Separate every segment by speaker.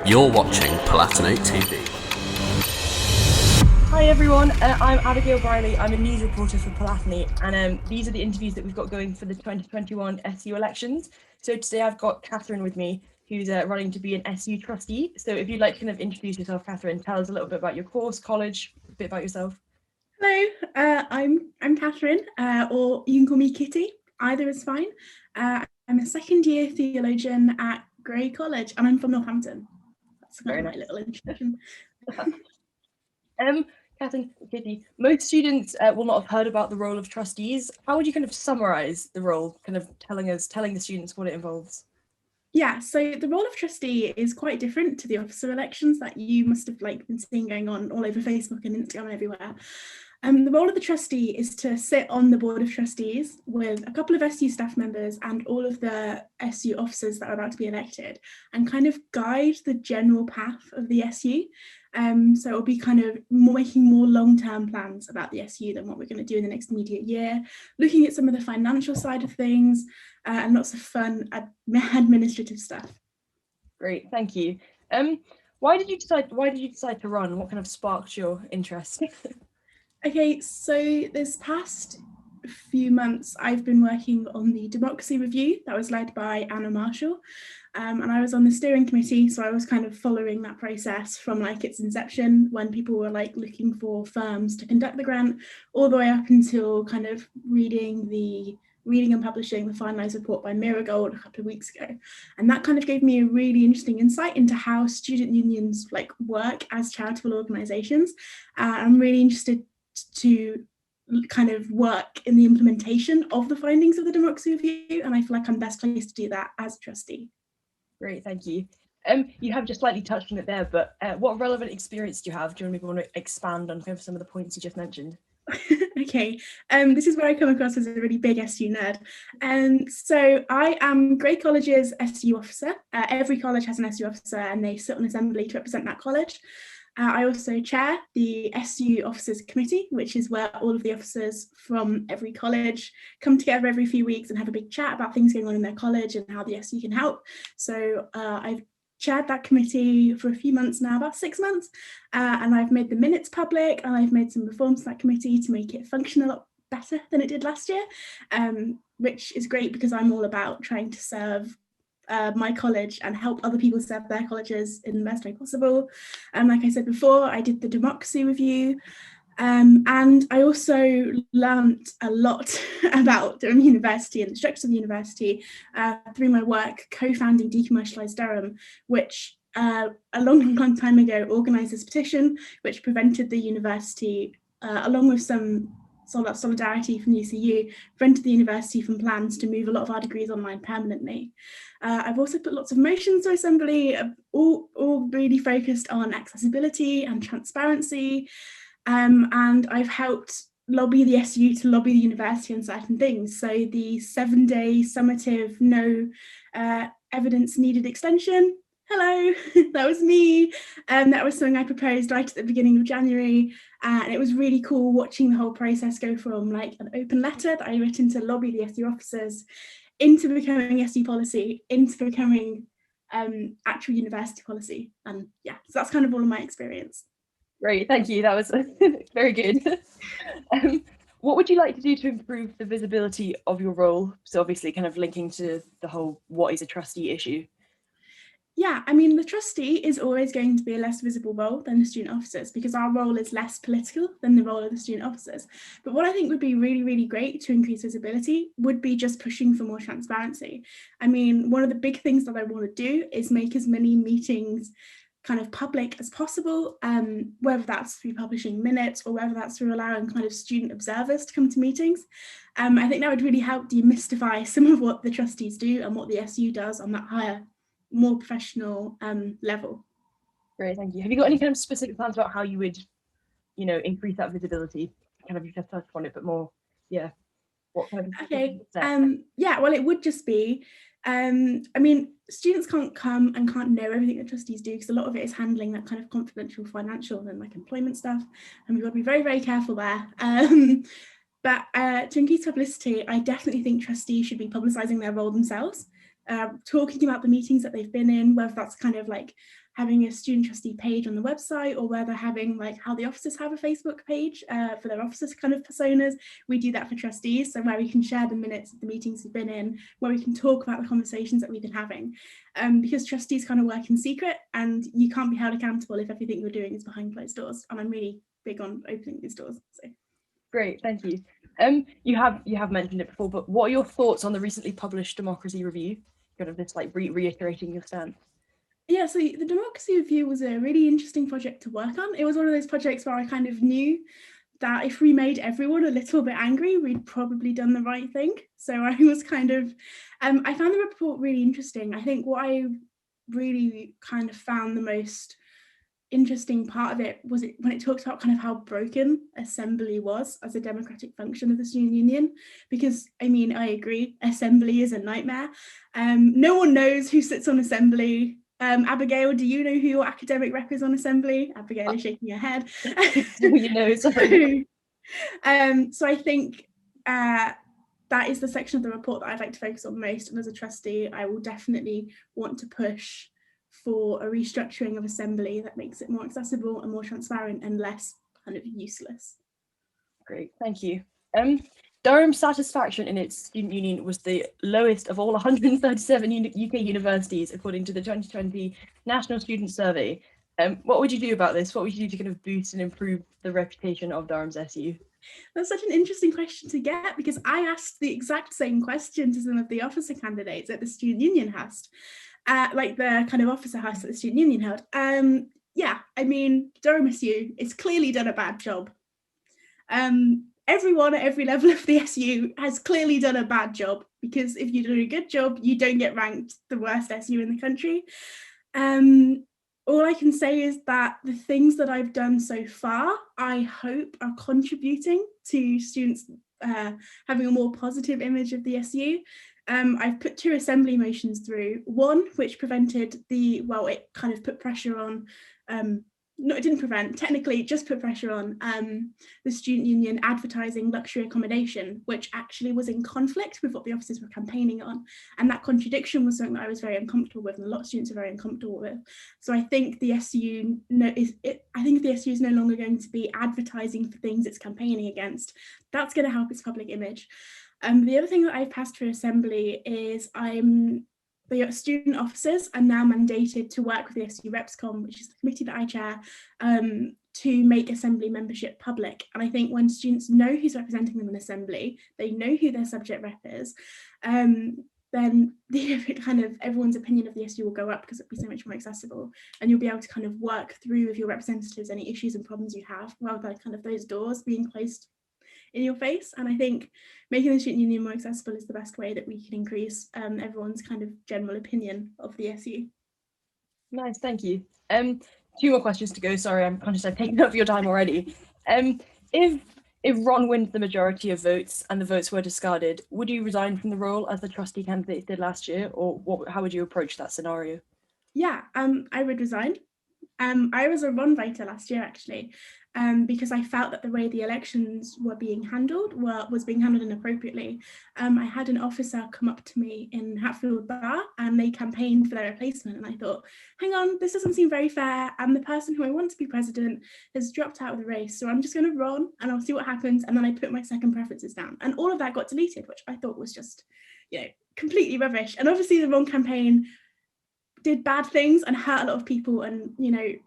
Speaker 1: You're watching Palatinate TV.
Speaker 2: Hi everyone, I'm Abigail Briley. I'm a news reporter for Palatinate, and these are the interviews that we've got going for the 2021 SU elections. So today I've got Kathryn with me, who's running to be an SU trustee. So if you'd like to kind of introduce yourself, Kathryn, tell us a little bit about your course, college, a bit about yourself.
Speaker 3: Hello, I'm Kathryn, or you can call me Kitty. Either is fine. I'm a second-year theologian at Grey College, and I'm from Northampton. That's kind of my little introduction.
Speaker 2: Kathryn, Kitty, most students will not have heard about the role of trustees. How would you kind of summarise the role, kind of telling the students what it involves?
Speaker 3: Yeah, so the role of trustee is quite different to the officer elections that you must have been seeing going on all over Facebook and Instagram and everywhere. The role of the trustee is to sit on the board of trustees with a couple of SU staff members and all of the SU officers that are about to be elected and kind of guide the general path of the SU. So it'll be kind of making more long-term plans about the SU than what we're going to do in the next immediate year, looking at some of the financial side of things and lots of fun administrative stuff.
Speaker 2: Great, thank you. Why did you decide to run? What kind of sparked your interest?
Speaker 3: Okay, so this past few months, I've been working on the democracy review that was led by Anna Marshall, and I was on the steering committee, so I was kind of following that process from its inception when people were looking for firms to conduct the grant, all the way up until kind of reading and publishing the finalised report by Miragold a couple of weeks ago. And that kind of gave me a really interesting insight into how student unions work as charitable organisations. I'm really interested to kind of work in the implementation of the findings of the democracy review, and I feel like I'm best placed to do that as a trustee.
Speaker 2: Great, thank you. You have just slightly touched on it there, but what relevant experience do you have? Do you maybe want to expand on kind of some of the points you just mentioned?
Speaker 3: Okay, this is where I come across as a really big SU nerd. So I am Grey College's SU officer. Every college has an SU officer and they sit on assembly to represent that college. I also chair the SU Officers Committee, which is where all of the officers from every college come together every few weeks and have a big chat about things going on in their college and how the SU can help. So I've chaired that committee for a few months now, about 6 months, and I've made the minutes public and I've made some reforms to that committee to make it function a lot better than it did last year, which is great because I'm all about trying to serve my college and help other people serve their colleges in the best way possible. Like I said before, I did the democracy review, and I also learned a lot about Durham University and the structure of the university through my work co-founding Decommercialised Durham, which a long time ago organised this petition which prevented the university, along with some solidarity from UCU, prevented the university from plans to move a lot of our degrees online permanently. I've also put lots of motions to assembly, all really focused on accessibility and transparency, and I've helped lobby the SU to lobby the university on certain things. So the 7-day summative no evidence needed extension, hello, that was me. That was something I proposed right at the beginning of January. And it was really cool watching the whole process go from an open letter that I written to lobby the SU officers into becoming SU policy, into becoming actual university policy. And yeah, so that's kind of all of my experience.
Speaker 2: Great, thank you. That was very good. What would you like to do to improve the visibility of your role? So obviously kind of linking to the whole what is a trustee issue.
Speaker 3: Yeah, I mean, the trustee is always going to be a less visible role than the student officers because our role is less political than the role of the student officers. But what I think would be really, really great to increase visibility would be just pushing for more transparency. I mean, one of the big things that I want to do is make as many meetings kind of public as possible, whether that's through publishing minutes or whether that's through allowing kind of student observers to come to meetings. I think that would really help demystify some of what the trustees do and what the SU does on that higher, more professional level.
Speaker 2: Great, thank you. Have you got any kind of specific plans about how you would, increase that visibility? Kind of you just touched on it, but more, yeah. What kind of?
Speaker 3: Okay. Yeah. Well, it would just be. I mean, students can't come and can't know everything that trustees do because a lot of it is handling that kind of confidential financial and employment stuff, and we've got to be very, very careful there. But to increase publicity, I definitely think trustees should be publicising their role themselves. talking about the meetings that they've been in, whether that's kind of like having a student trustee page on the website, or whether having like how the officers have a Facebook page for their officers kind of personas. We do that for trustees, so where we can share the minutes of the meetings we've been in, where we can talk about the conversations that we've been having, because trustees kind of work in secret and you can't be held accountable if everything you're doing is behind closed doors, and I'm really big on opening these doors. So.
Speaker 2: Great, thank you. You have mentioned it before, but what are your thoughts on the recently published Democracy Review? Kind of this like reiterating your stance.
Speaker 3: Yeah, so the Democracy Review was a really interesting project to work on. It was one of those projects where I kind of knew that if we made everyone a little bit angry, we'd probably done the right thing. So I was kind of, I found the report really interesting. I think what I really kind of found the most interesting part of it was when it talks about kind of how broken assembly was as a democratic function of the student union, because I mean, I agree, assembly is a nightmare. No one knows who sits on assembly. Abigail, do you know who your academic rep is on assembly? Abigail is shaking her head.
Speaker 2: You know, sorry.
Speaker 3: So I think that is the section of the report that I'd like to focus on most, and as a trustee I will definitely want to push for a restructuring of assembly that makes it more accessible and more transparent and less kind of useless.
Speaker 2: Great, thank you. Durham's satisfaction in its student union was the lowest of all 137 UK universities, according to the 2020 National Student Survey. What would you do about this? What would you do to kind of boost and improve the reputation of Durham's SU?
Speaker 3: That's such an interesting question to get, because I asked the exact same question to some of the officer candidates at the student union house, like the kind of officer house that the student union held. Yeah, I mean, Durham SU is clearly done a bad job. Everyone at every level of the SU has clearly done a bad job, because if you do a good job, you don't get ranked the worst SU in the country. All I can say is that the things that I've done so far, I hope are contributing to students having a more positive image of the SU. I've put 2 assembly motions through, one which prevented it kind of put pressure on, no, it didn't prevent, technically just put pressure on the student union advertising luxury accommodation, which actually was in conflict with what the officers were campaigning on. And that contradiction was something that I was very uncomfortable with, and a lot of students are very uncomfortable with. So I think the SU is no longer going to be advertising for things it's campaigning against. That's going to help its public image. The other thing that I've passed through assembly is the student officers are now mandated to work with the SU RepsCom, which is the committee that I chair, to make assembly membership public. And I think when students know who's representing them in assembly, they know who their subject rep is, then kind of everyone's opinion of the SU will go up, because it'll be so much more accessible, and you'll be able to kind of work through with your representatives any issues and problems you have, rather than kind of those doors being closed in your face. And I think making the student union more accessible is the best way that we can increase everyone's kind of general opinion of the SU.
Speaker 2: Nice, thank you. 2 more questions to go. Sorry, I'm conscious I've taken up your time already. If Ron wins the majority of votes and the votes were discarded, would you resign from the role as the trustee candidate did last year, or how would you approach that scenario?
Speaker 3: Yeah, I would resign. I was a Ron voter last year, actually, because I felt that the way the elections were being handled was being handled inappropriately. I had an officer come up to me in Hatfield Bar, and they campaigned for their replacement, and I thought, hang on, this doesn't seem very fair, and the person who I want to be president has dropped out of the race, so I'm just going to run and I'll see what happens. And then I put my second preferences down, and all of that got deleted, which I thought was just, completely rubbish. And obviously the Ron campaign did bad things and hurt a lot of people, and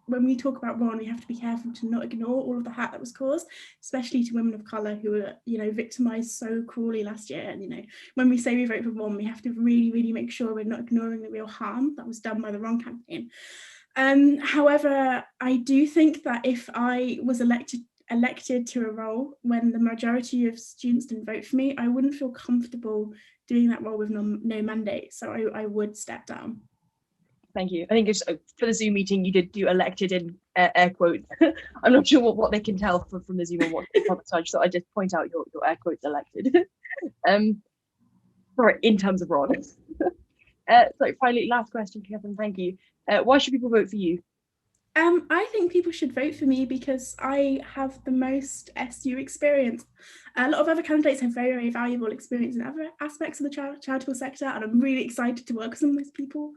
Speaker 3: when we talk about Ron, we have to be careful to not ignore all of the hurt that was caused, especially to women of colour who were victimised so cruelly last year. And when we say we vote for Ron, we have to really, really make sure we're not ignoring the real harm that was done by the Ron campaign. However, I do think that if I was elected to a role when the majority of students didn't vote for me, I wouldn't feel comfortable doing that role with no mandate, so I would step down.
Speaker 2: Thank you. I think it's for the Zoom meeting, you did do elected in air quotes. I'm not sure what they can tell from the Zoom or what so I just point out your air quotes elected. Sorry, in terms of Ron. So finally, last question, Kathryn, thank you. Why should people vote for you?
Speaker 3: I think people should vote for me because I have the most SU experience. A lot of other candidates have very, very valuable experience in other aspects of the charitable sector, and I'm really excited to work with some of those people.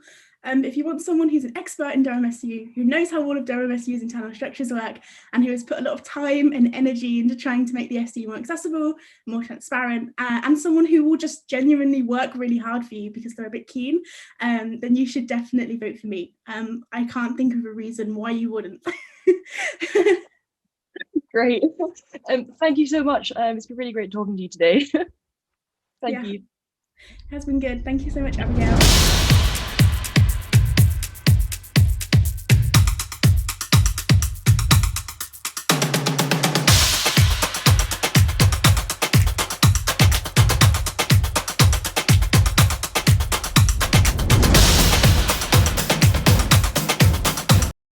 Speaker 3: If you want someone who's an expert in Durham SU, who knows how all of Durham SU's internal structures work, and who has put a lot of time and energy into trying to make the SU more accessible, more transparent, and someone who will just genuinely work really hard for you because they're a bit keen, then you should definitely vote for me. I can't think of a reason why you wouldn't.
Speaker 2: Great. Thank you so much. It's been really great talking to you today. Thank you.
Speaker 3: It has been good. Thank you so much, Abigail.